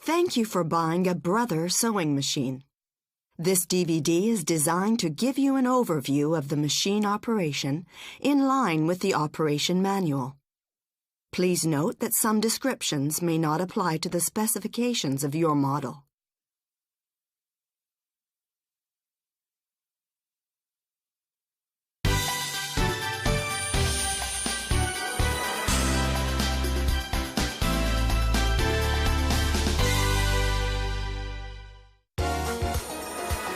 Thank you for buying a Brother sewing machine. This DVD is designed to give you an overview of the machine operation in line with the operation manual. Please note that some descriptions may not apply to the specifications of your model.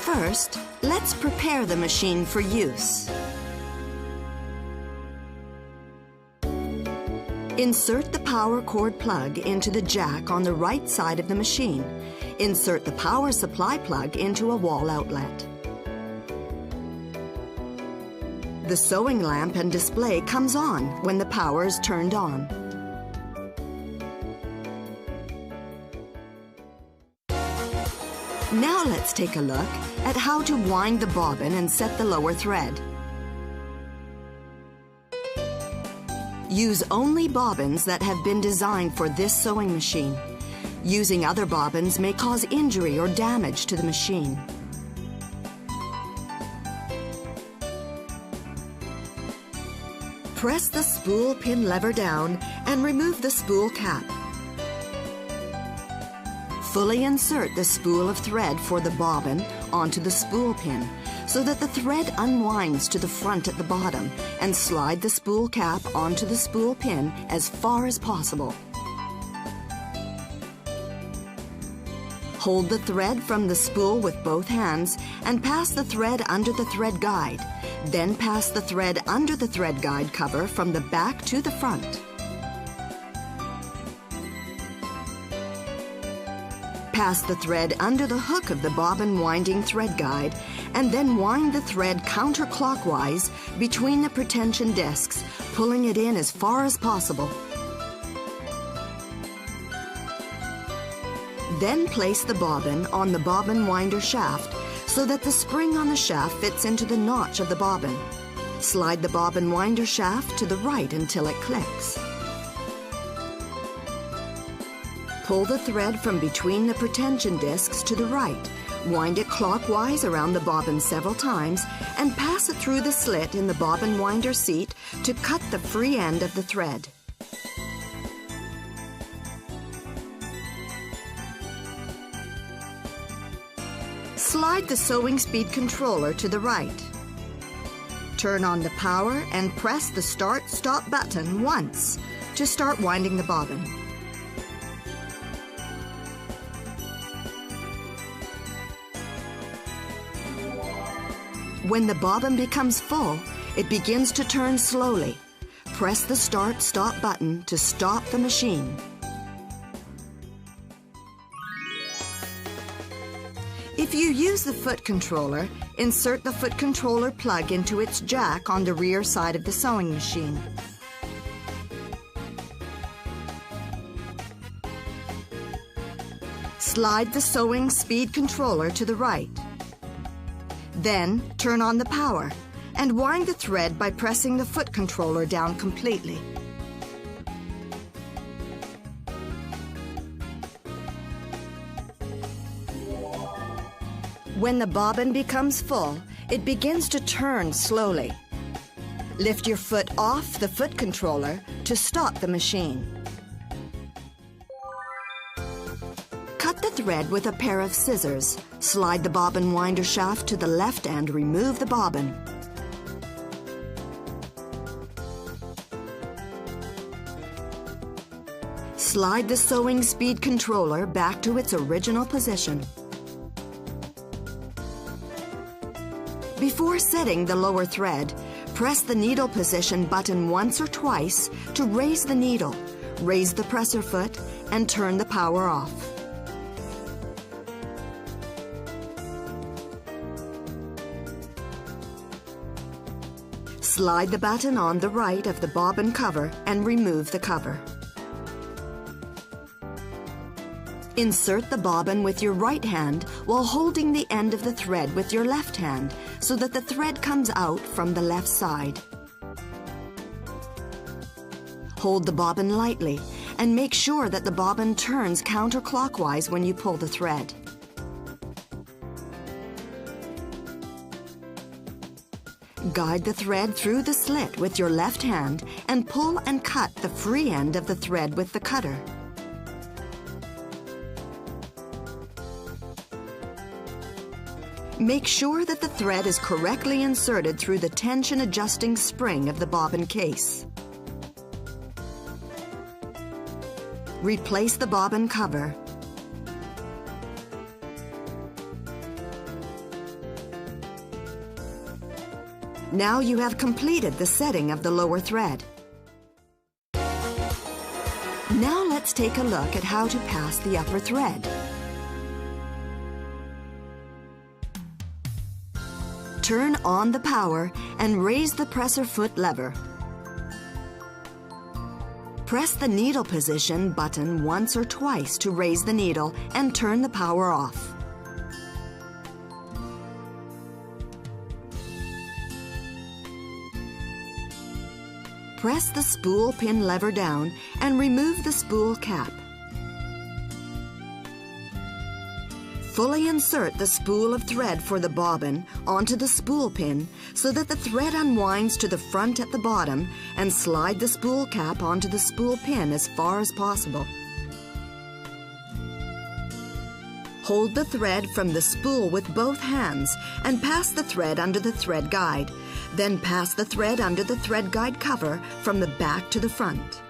First, let's prepare the machine for use. Insert the power cord plug into the jack on the right side of the machine. Insert the power supply plug into a wall outlet. The sewing lamp and display comes on when the power is turned on. Now let's take a look at how to wind the bobbin and set the lower thread. Use only bobbins that have been designed for this sewing machine. Using other bobbins may cause injury or damage to the machine. Press the spool pin lever down and remove the spool cap. Fully insert the spool of thread for the bobbin onto the spool pin so that the thread unwinds to the front at the bottom, and slide the spool cap onto the spool pin as far as possible. Hold the thread from the spool with both hands and pass the thread under the thread guide. Then pass the thread under the thread guide cover from the back to the front. Pass the thread under the hook of the bobbin winding thread guide and then wind the thread counterclockwise between the pretension discs, pulling it in as far as possible. Then place the bobbin on the bobbin winder shaft so that the spring on the shaft fits into the notch of the bobbin. Slide the bobbin winder shaft to the right until it clicks. Pull the thread from between the pretension discs to the right. Wind it clockwise around the bobbin several times and pass it through the slit in the bobbin winder seat to cut the free end of the thread. Slide the sewing speed controller to the right. Turn on the power and press the start-stop button once to start winding the bobbin. When the bobbin becomes full, it begins to turn slowly. Press the start-stop button to stop the machine. If you use the foot controller, insert the foot controller plug into its jack on the rear side of the sewing machine. Slide the sewing speed controller to the right. Then, turn on the power and wind the thread by pressing the foot controller down completely. When the bobbin becomes full, it begins to turn slowly. Lift your foot off the foot controller to stop the machine. Cut the thread with a pair of scissors. Slide the bobbin winder shaft to the left and remove the bobbin. Slide the sewing speed controller back to its original position. Before setting the lower thread, press the needle position button once or twice to raise the needle, raise the presser foot, and turn the power off. Slide the button on the right of the bobbin cover and remove the cover. Insert the bobbin with your right hand while holding the end of the thread with your left hand so that the thread comes out from the left side. Hold the bobbin lightly and make sure that the bobbin turns counterclockwise when you pull the thread. Guide the thread through the slit with your left hand and pull and cut the free end of the thread with the cutter. Make sure that the thread is correctly inserted through the tension adjusting spring of the bobbin case. Replace the bobbin cover. Now you have completed the setting of the lower thread. Now let's take a look at how to pass the upper thread. Turn on the power and raise the presser foot lever. Press the needle position button once or twice to raise the needle and turn the power off. Press the spool pin lever down and remove the spool cap. Fully insert the spool of thread for the bobbin onto the spool pin so that the thread unwinds to the front at the bottom, and slide the spool cap onto the spool pin as far as possible. Hold the thread from the spool with both hands and pass the thread under the thread guide. Then pass the thread under the thread guide cover from the back to the front.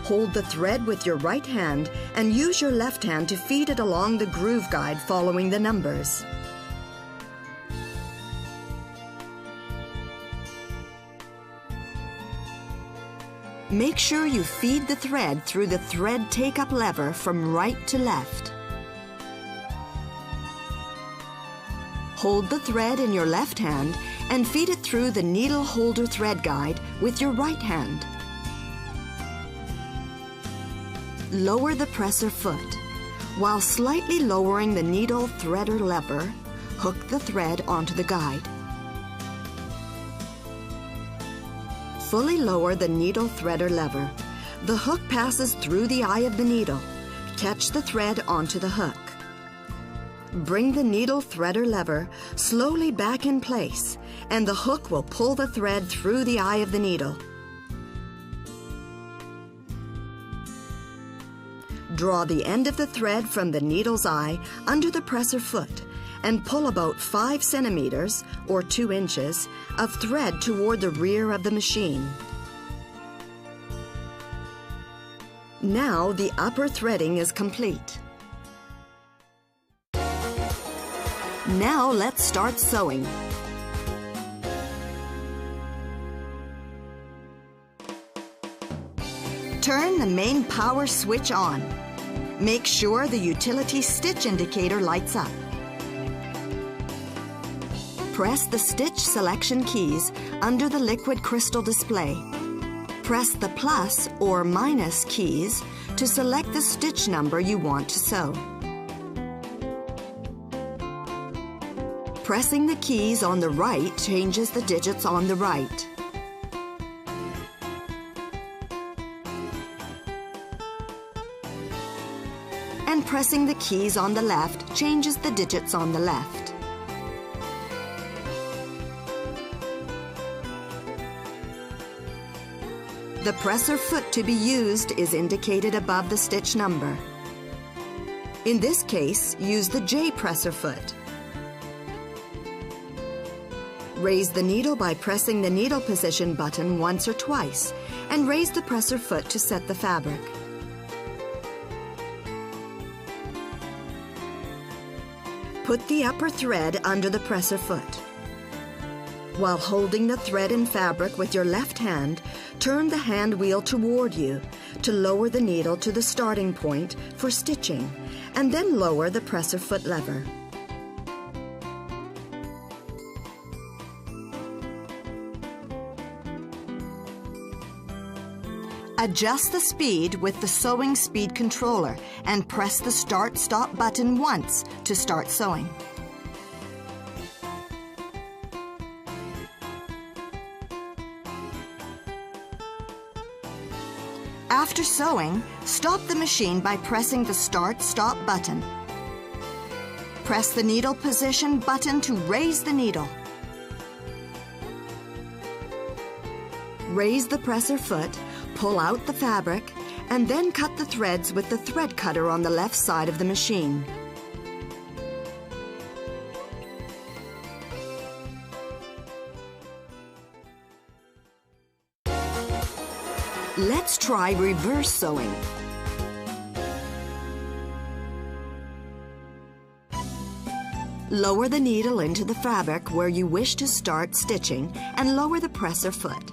Hold the thread with your right hand and use your left hand to feed it along the groove guide following the numbers. Make sure you feed the thread through the thread take-up lever from right to left. Hold the thread in your left hand and feed it through the needle holder thread guide with your right hand. Lower the presser foot. While slightly lowering the needle threader lever, hook the thread onto the guide. Fully lower the needle threader lever. The hook passes through the eye of the needle. Catch the thread onto the hook. Bring the needle threader lever slowly back in place, and the hook will pull the thread through the eye of the needle. Draw the end of the thread from the needle's eye under the presser foot and pull about 5 centimeters or 2 inches of thread toward the rear of the machine. Now the upper threading is complete. Now let's start sewing. Turn the main power switch on. Make sure the utility stitch indicator lights up. Press the stitch selection keys under the liquid crystal display. Press the plus or minus keys to select the stitch number you want to sew. Pressing the keys on the right changes the digits on the right. And pressing the keys on the left changes the digits on the left. The presser foot to be used is indicated above the stitch number. In this case, use the J presser foot. Raise the needle by pressing the needle position button once or twice, and raise the presser foot to set the fabric. Put the upper thread under the presser foot. While holding the thread in fabric with your left hand, turn the hand wheel toward you to lower the needle to the starting point for stitching, and then lower the presser foot lever. Adjust the speed with the sewing speed controller and press the start-stop button once to start sewing. After sewing, stop the machine by pressing the Start-Stop button. Press the needle position button to raise the needle. Raise the presser foot, pull out the fabric, and then cut the threads with the thread cutter on the left side of the machine. Let's try reverse sewing. Lower the needle into the fabric where you wish to start stitching and lower the presser foot.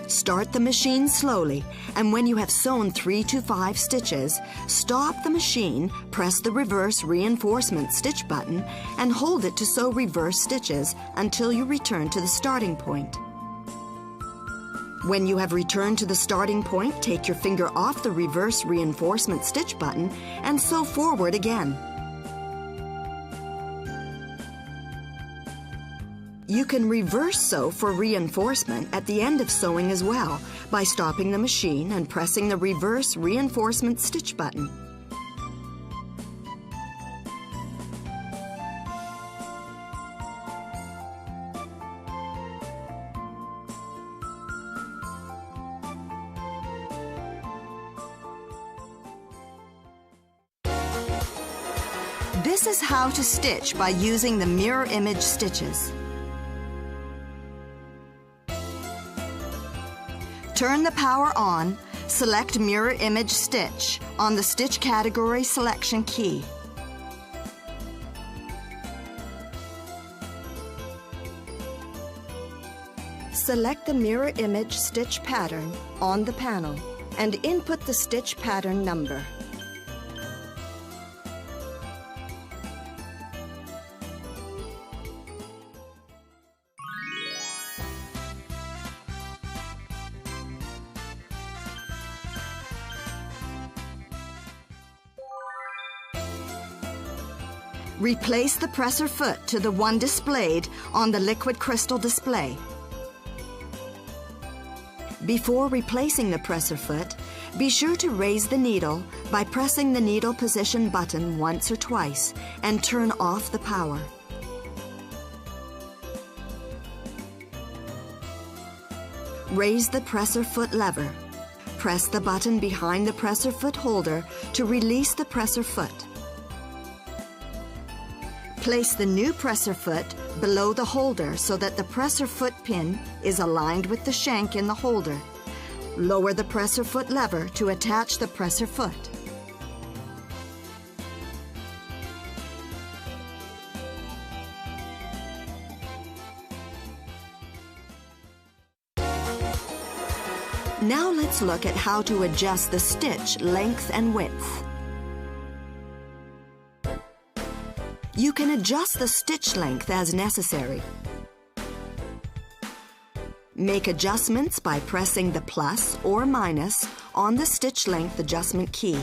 Start the machine slowly, and when you have sewn 3 to 5 stitches, stop the machine, press the reverse reinforcement stitch button, and hold it to sew reverse stitches until you return to the starting point. When you have returned to the starting point, take your finger off the reverse reinforcement stitch button and sew forward again. You can reverse sew for reinforcement at the end of sewing as well by stopping the machine and pressing the reverse reinforcement stitch button. This is how to stitch by using the mirror image stitches. Turn the power on, select Mirror Image Stitch on the Stitch Category Selection key. Select the Mirror Image Stitch pattern on the panel and input the stitch pattern number. Replace the presser foot to the one displayed on the liquid crystal display. Before replacing the presser foot, be sure to raise the needle by pressing the needle position button once or twice and turn off the power. Raise the presser foot lever. Press the button behind the presser foot holder to release the presser foot. Place the new presser foot below the holder so that the presser foot pin is aligned with the shank in the holder. Lower the presser foot lever to attach the presser foot. Now let's look at how to adjust the stitch length and width. You can adjust the stitch length as necessary. Make adjustments by pressing the plus or minus on the stitch length adjustment key.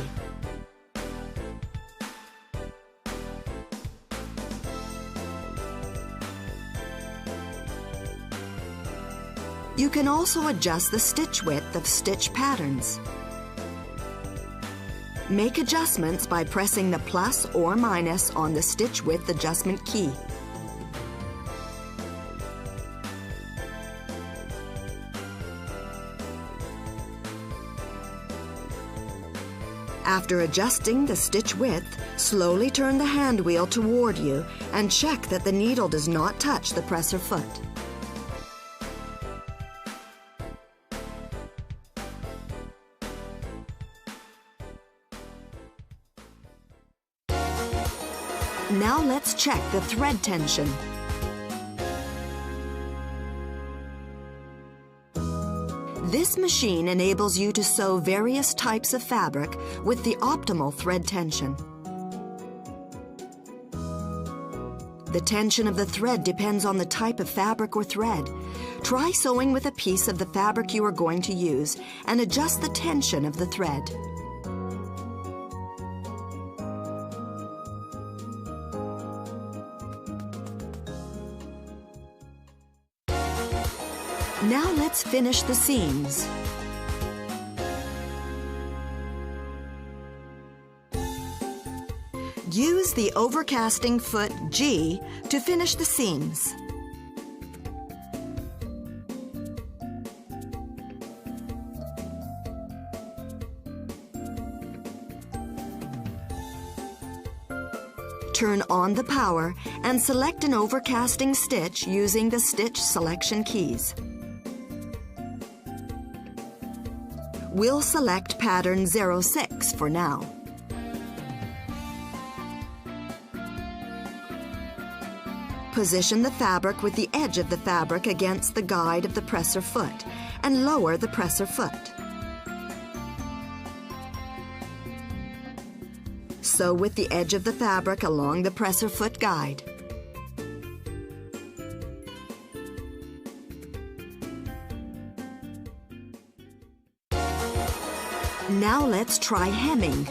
You can also adjust the stitch width of stitch patterns. Make adjustments by pressing the plus or minus on the stitch width adjustment key. After adjusting the stitch width, slowly turn the hand wheel toward you and check that the needle does not touch the presser foot. Now let's check the thread tension. This machine enables you to sew various types of fabric with the optimal thread tension. The tension of the thread depends on the type of fabric or thread. Try sewing with a piece of the fabric you are going to use and adjust the tension of the thread. Now let's finish the seams. Use the overcasting foot G to finish the seams. Turn on the power and select an overcasting stitch using the stitch selection keys. We'll select pattern 06 for now. Position the fabric with the edge of the fabric against the guide of the presser foot and lower the presser foot. Sew with the edge of the fabric along the presser foot guide. Now let's try hemming.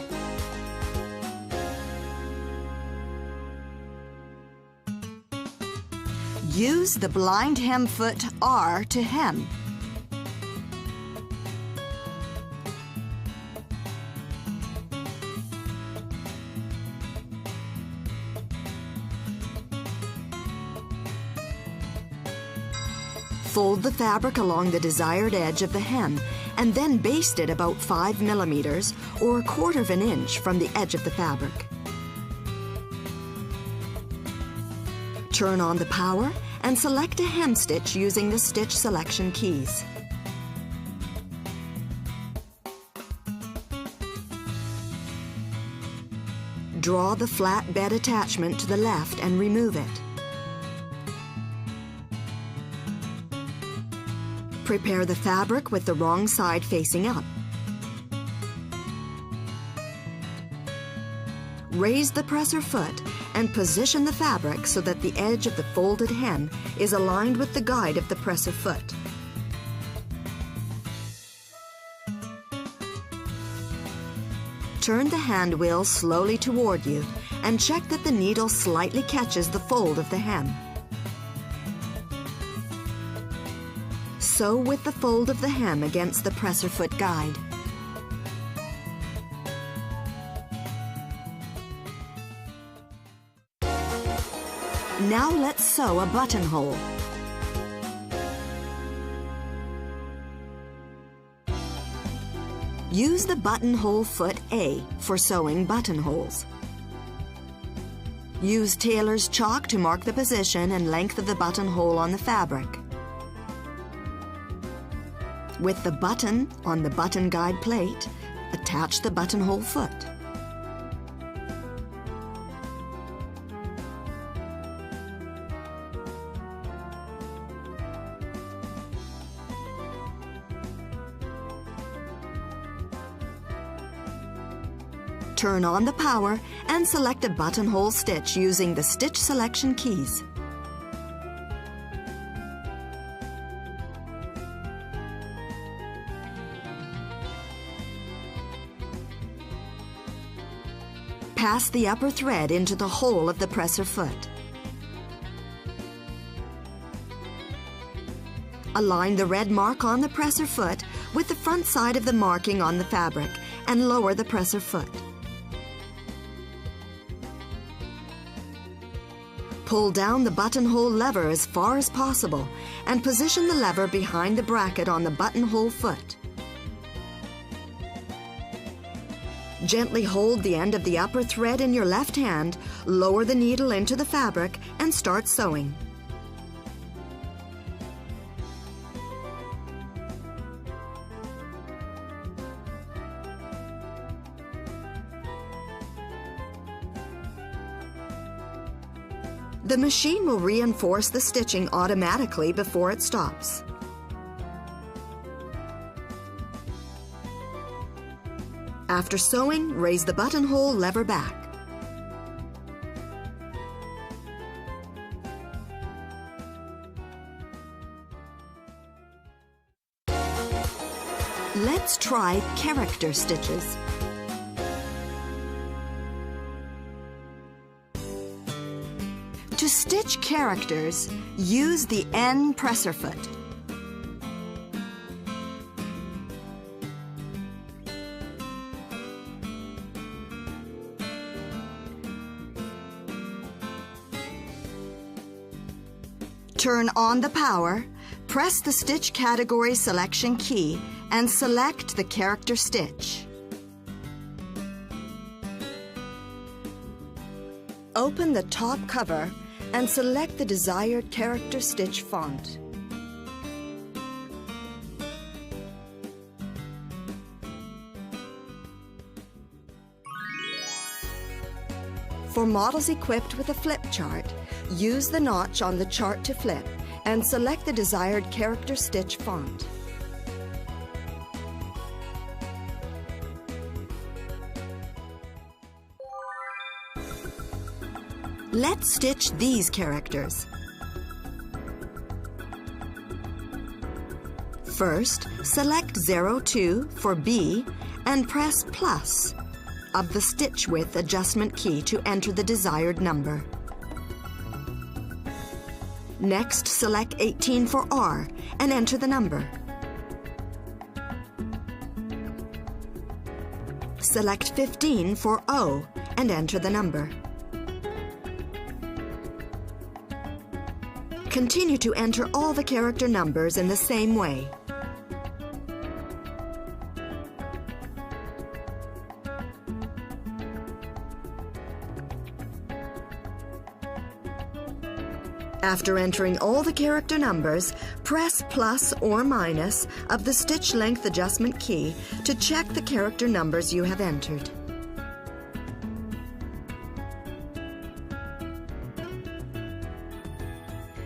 Use the blind hem foot R to hem. Fold the fabric along the desired edge of the hem and then baste it about 5 millimeters or 1/4 of an inch from the edge of the fabric. Turn on the power and select a hem stitch using the stitch selection keys. Draw the flat bed attachment to the left and remove it. Prepare the fabric with the wrong side facing up. Raise the presser foot and position the fabric so that the edge of the folded hem is aligned with the guide of the presser foot. Turn the hand wheel slowly toward you and check that the needle slightly catches the fold of the hem. Sew with the fold of the hem against the presser foot guide. Now let's sew a buttonhole. Use the buttonhole foot A for sewing buttonholes. Use tailor's chalk to mark the position and length of the buttonhole on the fabric. With the button on the button guide plate, attach the buttonhole foot. Turn on the power and select a buttonhole stitch using the stitch selection keys. Pass the upper thread into the hole of the presser foot. Align the red mark on the presser foot with the front side of the marking on the fabric and lower the presser foot. Pull down the buttonhole lever as far as possible and position the lever behind the bracket on the buttonhole foot. Gently hold the end of the upper thread in your left hand, lower the needle into the fabric, and start sewing. The machine will reinforce the stitching automatically before it stops. After sewing, raise the buttonhole lever back. Let's try character stitches. To stitch characters, use the N presser foot. Turn on the power, press the Stitch Category Selection key, and select the character stitch. Open the top cover and select the desired character stitch font. For models equipped with a flip chart, use the notch on the chart to flip and select the desired character stitch font. Let's stitch these characters. First, select 02 for B and press plus of the stitch width adjustment key to enter the desired number. Next, select 18 for R and enter the number. Select 15 for O and enter the number. Continue to enter all the character numbers in the same way. After entering all the character numbers, press plus or minus of the stitch length adjustment key to check the character numbers you have entered.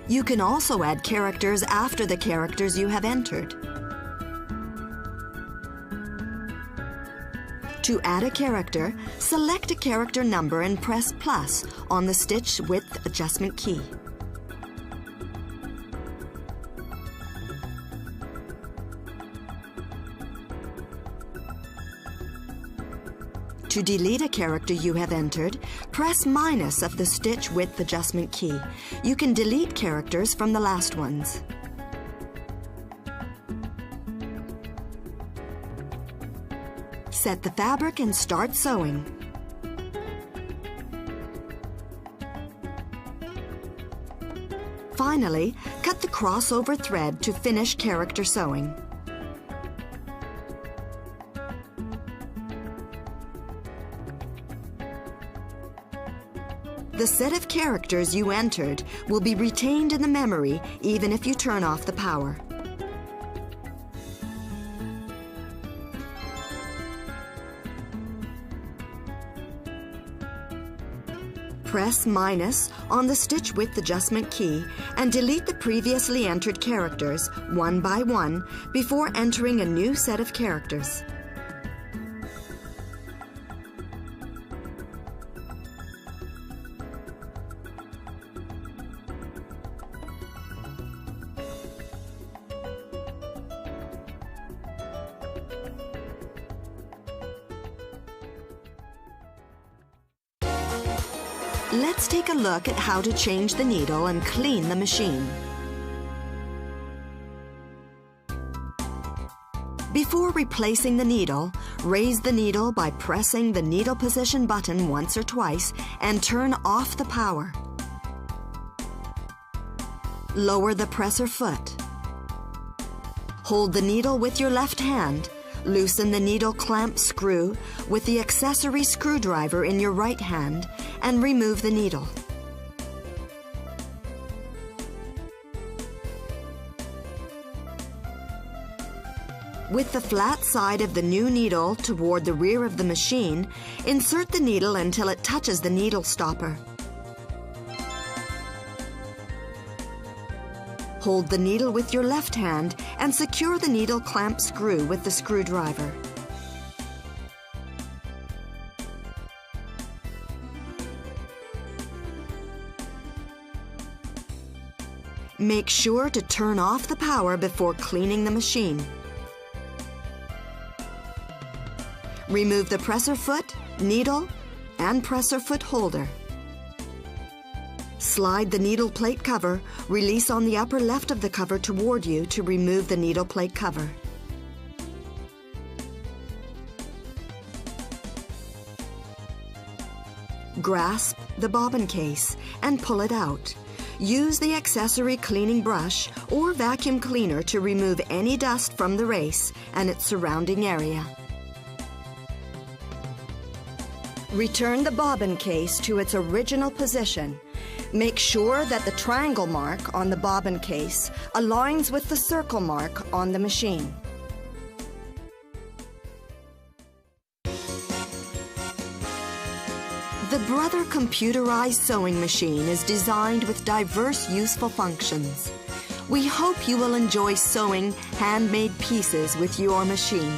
You can also add characters after the characters you have entered. To add a character, select a character number and press plus on the stitch width adjustment key. To delete a character you have entered, press minus of the stitch width adjustment key. You can delete characters from the last ones. Set the fabric and start sewing. Finally, cut the crossover thread to finish character sewing. The set of characters you entered will be retained in the memory even if you turn off the power. Press minus on the stitch width adjustment key and delete the previously entered characters one by one before entering a new set of characters. Let's take a look at how to change the needle and clean the machine. Before replacing the needle, raise the needle by pressing the needle position button once or twice and turn off the power. Lower the presser foot. Hold the needle with your left hand. Loosen the needle clamp screw with the accessory screwdriver in your right hand and remove the needle. With the flat side of the new needle toward the rear of the machine, insert the needle until it touches the needle stopper. Hold the needle with your left hand and secure the needle clamp screw with the screwdriver. Make sure to turn off the power before cleaning the machine. Remove the presser foot, needle, and presser foot holder. Slide the needle plate cover, release on the upper left of the cover toward you to remove the needle plate cover. Grasp the bobbin case and pull it out. Use the accessory cleaning brush or vacuum cleaner to remove any dust from the race and its surrounding area. Return the bobbin case to its original position. Make sure that the triangle mark on the bobbin case aligns with the circle mark on the machine. The Brother computerized sewing machine is designed with diverse useful functions. We hope you will enjoy sewing handmade pieces with your machine.